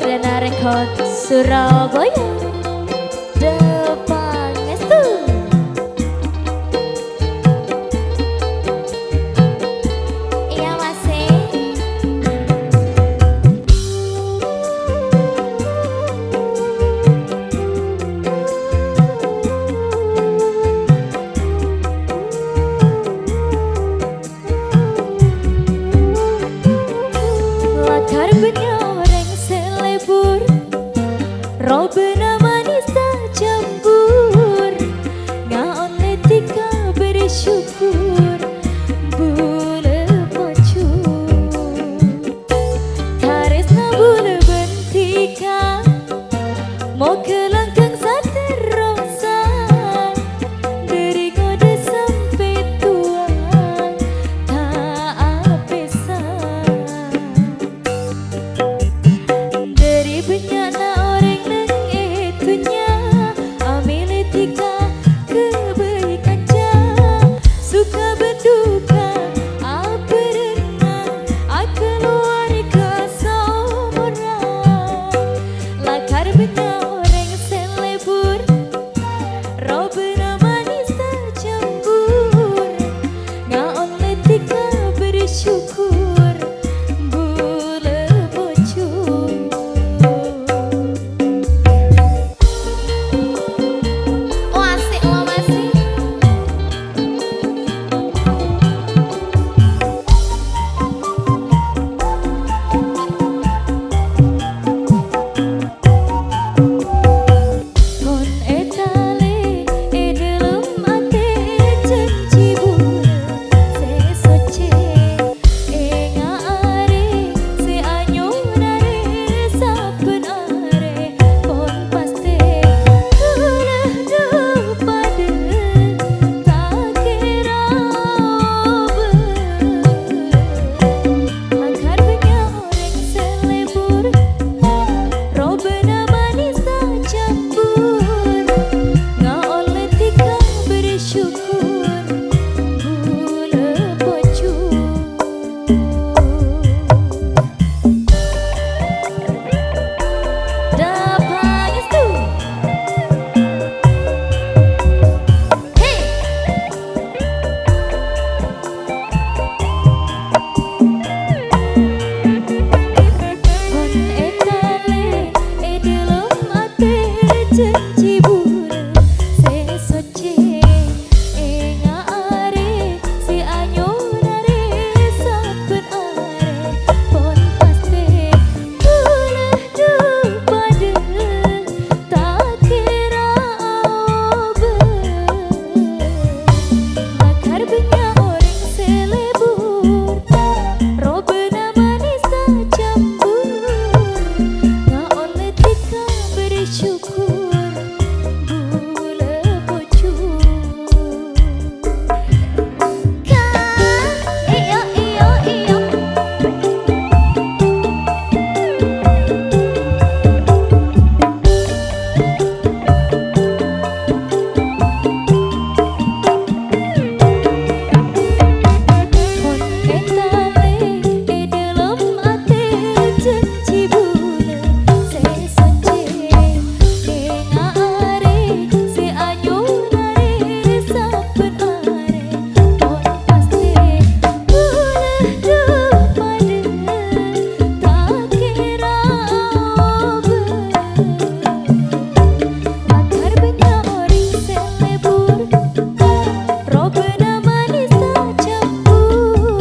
Perdana Record Surabaya Depan Ngestu. Iya masih. Lakar benyoreng selebur Robena manis tak campur Ngaon letika bersyukur Bule pocur Taresna bule bentika Mau kelangkang saterosa Dari ngode sampai tua Tak apesan Dari benyana orang neng itunya Amil etika kebaikan suka berduka apa renang akan warga seorang Lakar benda orang selebur Robena manis tak campur Ngaon letika bersyukur Bule bocor Oh asik lo masih. Kon etale dalam ate janji bule sesoce ngare se anyonare saben are kon paste ulah dupade tak kira Lakar benya orang selebur Robena manis tak campur Ngaon letika bersyukur Bule bocor Dapat itu Hey Kon etale dalam ate janji bule sesoce ngare si anyonare saben are pon paste ulah dupade tak kira obe Lakar benya orang selebur Robena manis tak campur Ngaon letika bersyukur Bule bocor Iyo iyo iyo Kon etale dalam ate janji bule sesoce ngare si anyonare saben are pon paste ulah dupade tak kira obe Lakar benya orang selebur Robena manis tak campur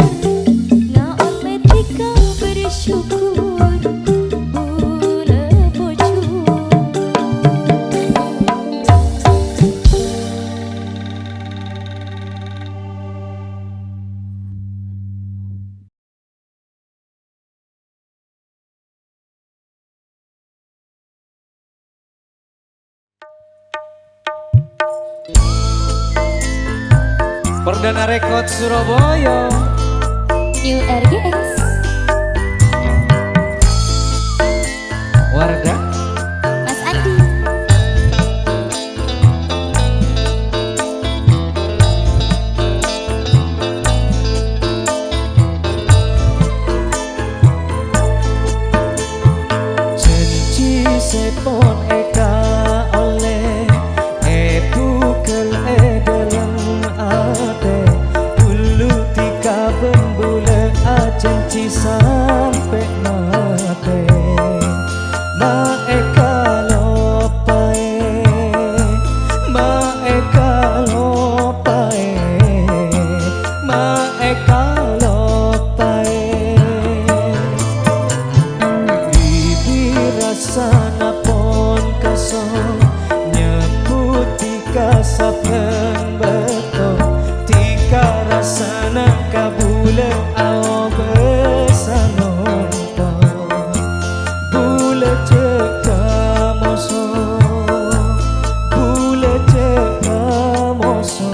Ngaon letika bersyukur Bule bocor Perdana Record Surabaya New RGS Warga Mas Andi Jadi sepon eka oleh bukel dalam ate dulu tika bembule ajanci sampai mate ma eka lopae ma eka lopae ma eka lopae rasana pon kaso nyebut tika saben beto tika rasana kabule ao besanonto bule ceka moso bule ceka moso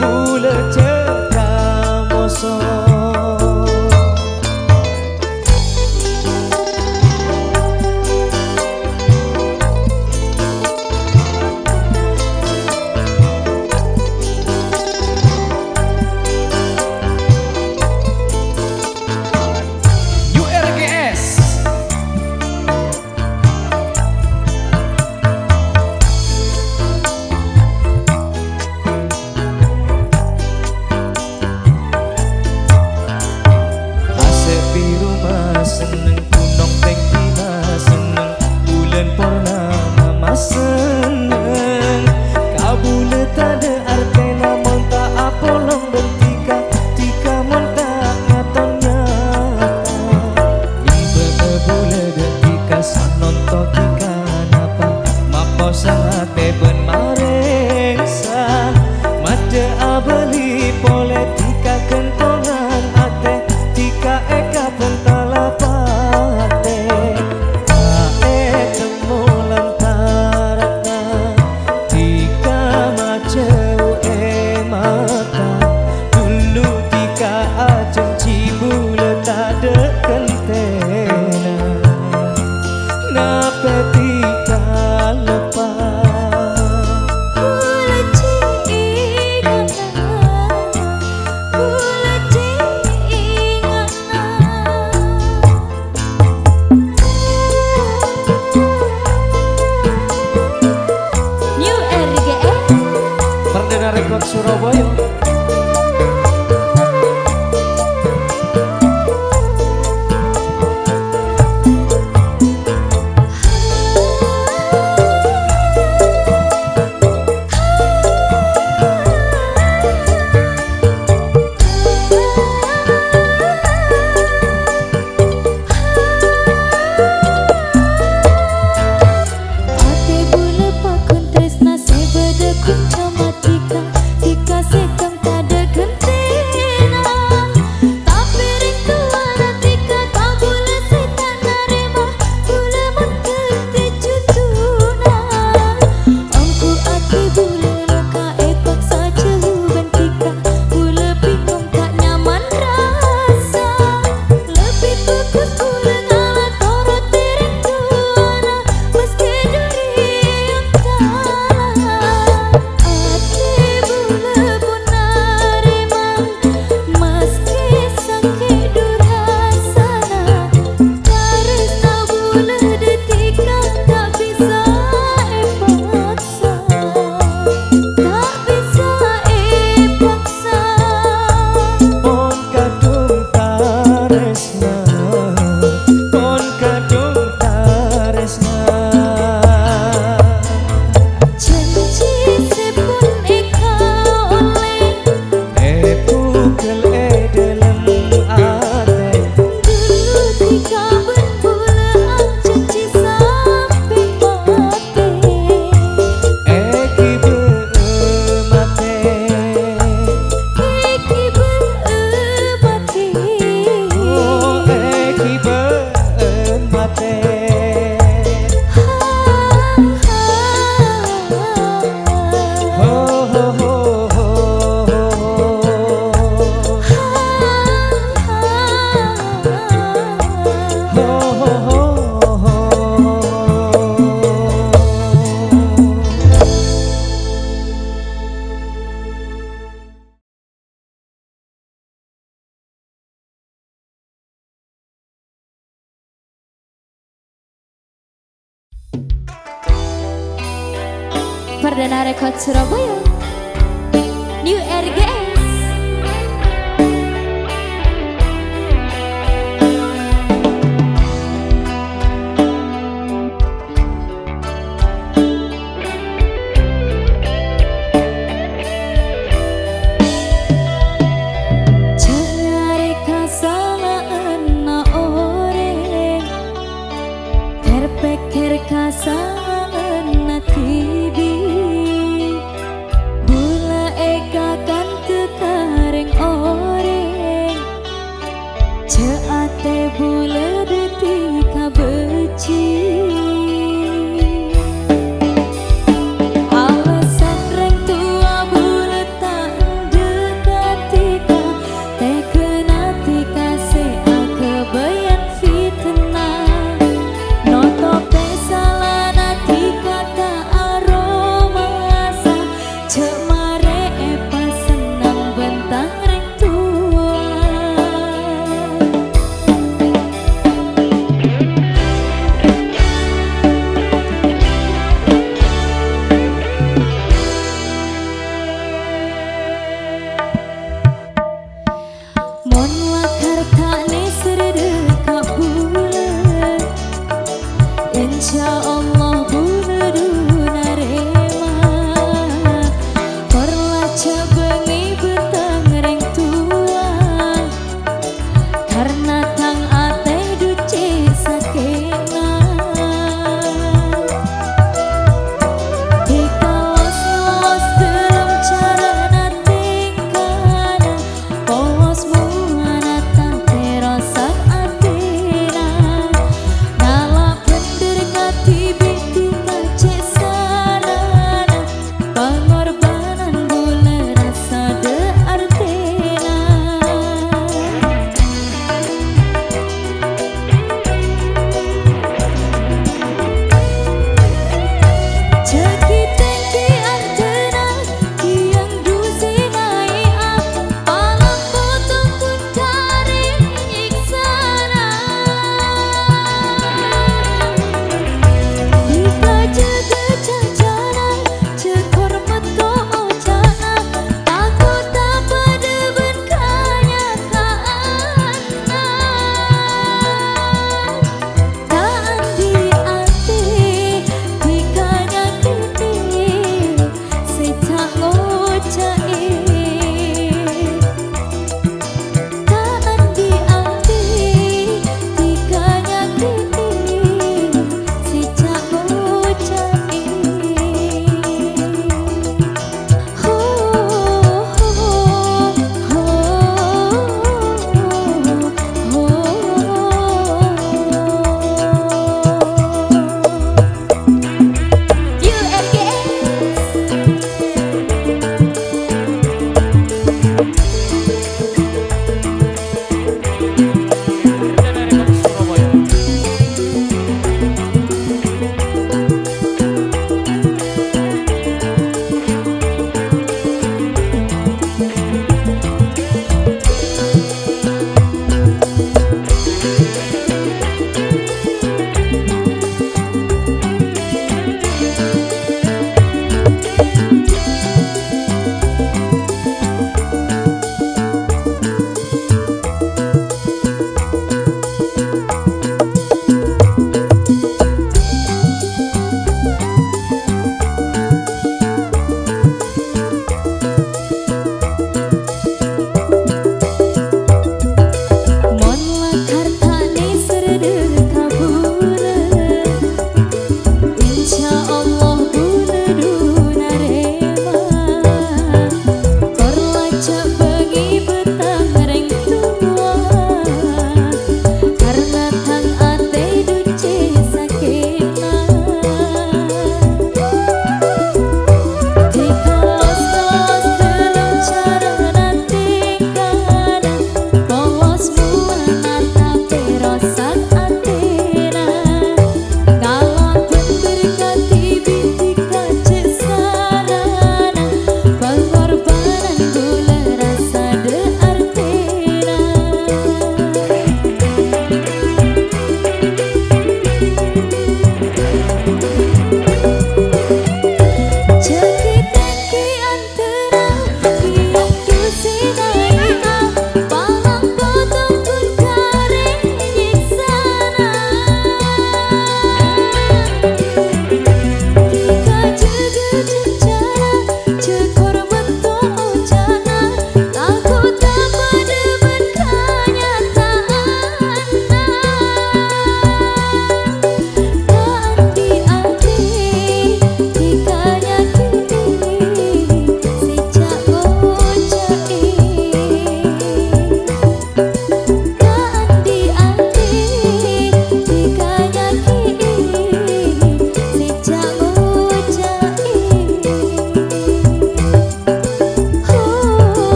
bule ceka moso. Seneng gunung tengki mas seneng bulan purnama mas seneng kabule tade arte namun tak apolong bertika tika monta ngaton nyata ibe bule detika sanonto tika napa mapo sangate ben marengsa made abeli politika kentongan ate tika eka pentala Rekod Surabaya. Perdana Record Surabaya New RGS. Cari kesalahan na orang terpikir kesalahan na tibi bula eka kan tekaring orang ceate bula detika beci. Alasan reng tua bula tak dekatika tekenatika se kebayan fitnah noto pesalana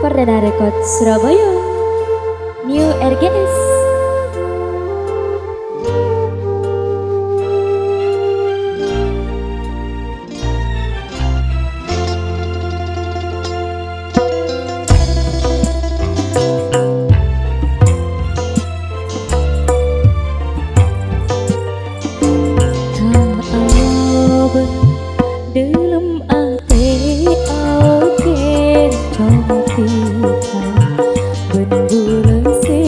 Perdana Record Surabaya, New RGS. Dalam ate oke trong pita bên bulan se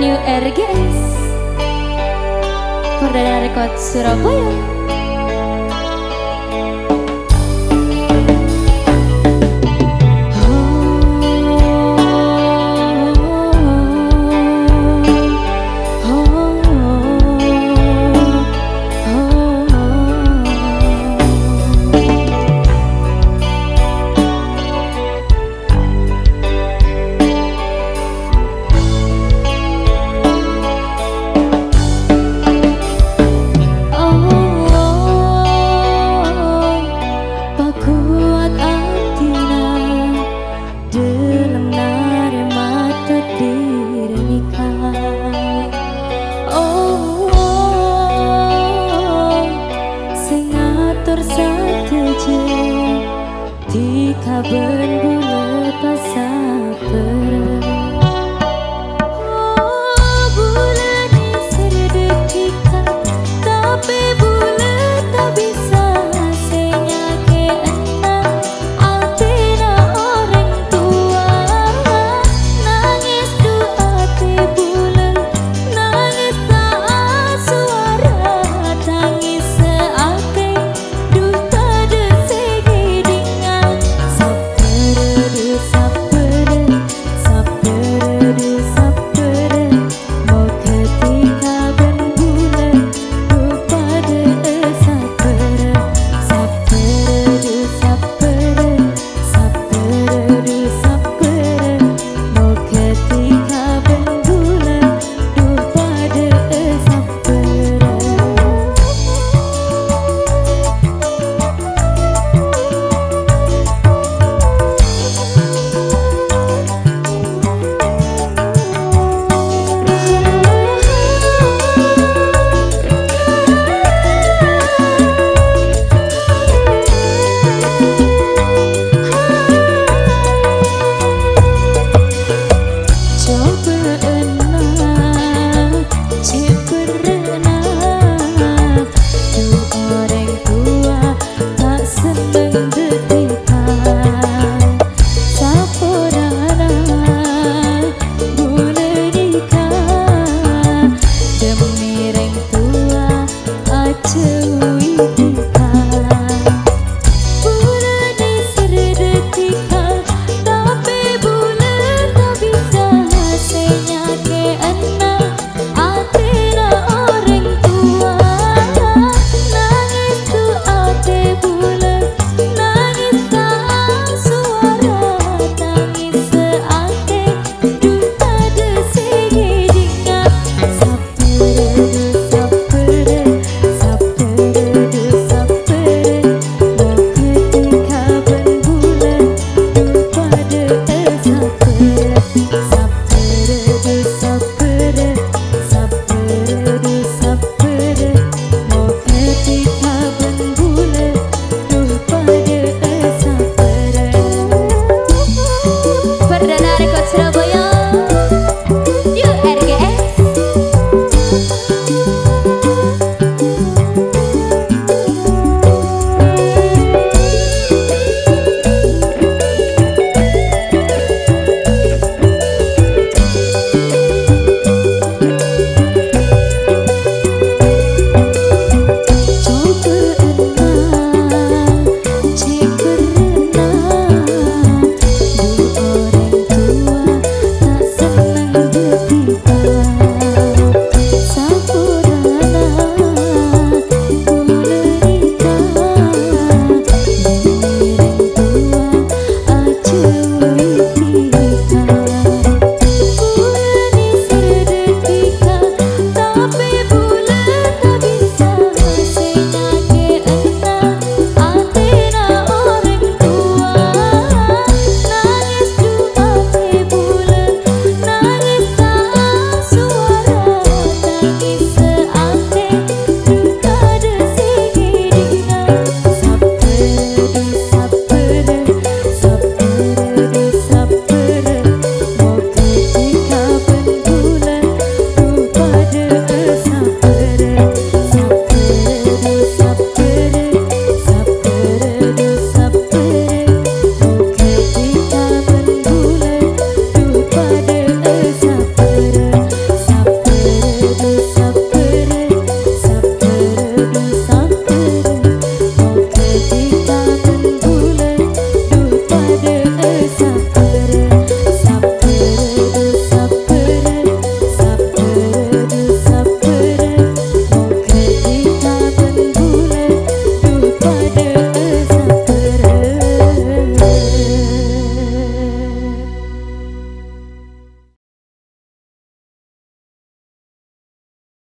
New RGS Perdana Record Surabaya.